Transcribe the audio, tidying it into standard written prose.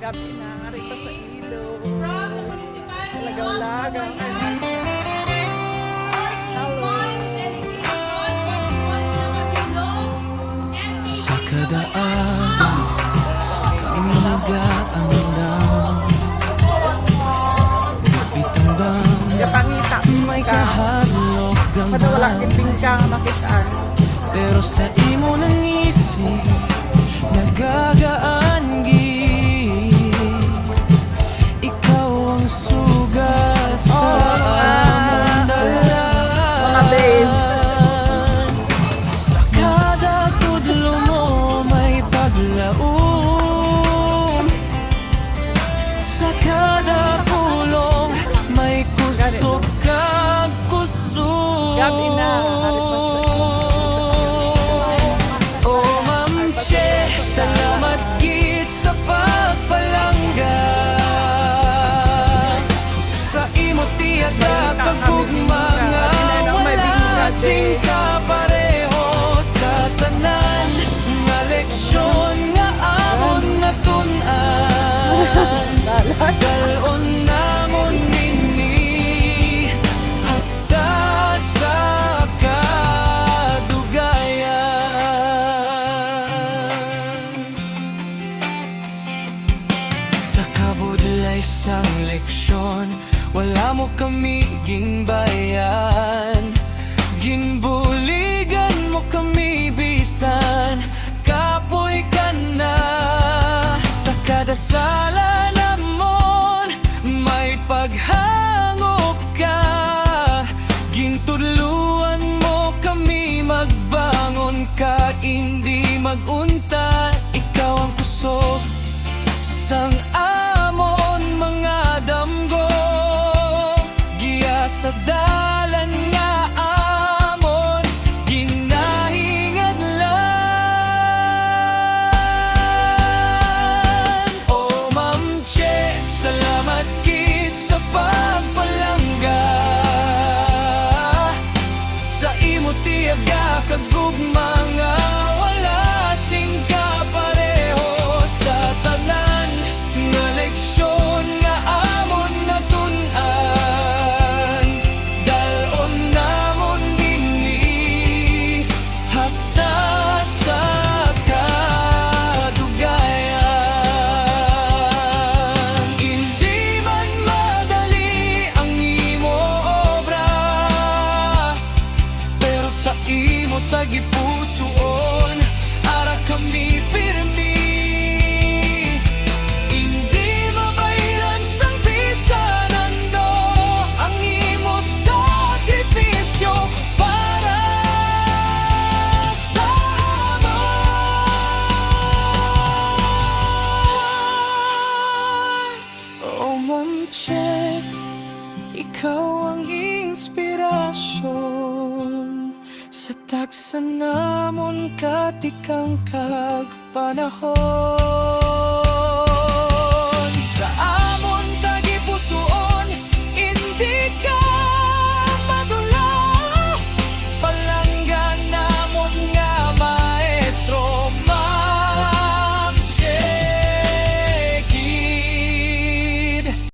gabi na, ari pa sa ilog. From the municipality of Lagaw-lagaw. Sa kadaan kami nag-aandam, bitandang Kapangita. may kahalok Kada wala gambang. kiting ka nga makitaan. Pero sa imo nang isip nagagaan ikaw ang suga sa among Mga babes. dalan. Sa kada tudlo mo may paglaom, sa kada pulong may kusog kag kusog. Gabi na, ari pa sa Oh, Ma'am Che, salamat gid sa pagpalangga. Sa imo tiyaga kagugma nga wala sing kapareho. Sa tanan nga leksyon nga amon natun-an, dalon namon nini hasta sa kadugayan. Sa kabudlay sang leksyon, wala mo kami gingbayan. Ginbuligan mo kami bisan kapoy ka na. Sa kada sala namon may paghangop ka. Gintudluan mo kami magbangon ka, hindi magunta. Ikaw ang kusog sang amon mga damgo, giya sa dalan nga amon ginahingadlan. Oh, Ma'am Che, salamat gid sa pagpalangga. Sa imo tiyaga kagugma nga wala sing kapareho. Sa tanan nga leksyon nga amon natun-an, dalon namon dinhi hasta sa kadugayan. Hindi man madali ang imo obra, pero sa imo tagipusoon ara kami pirmi. Hindi mabayran sang bisanando ang imo sakripisyo para sa amon. Oh, Ma'am Che, ikaw ang inspirasyon sa tagsa namon katikang kag panahon.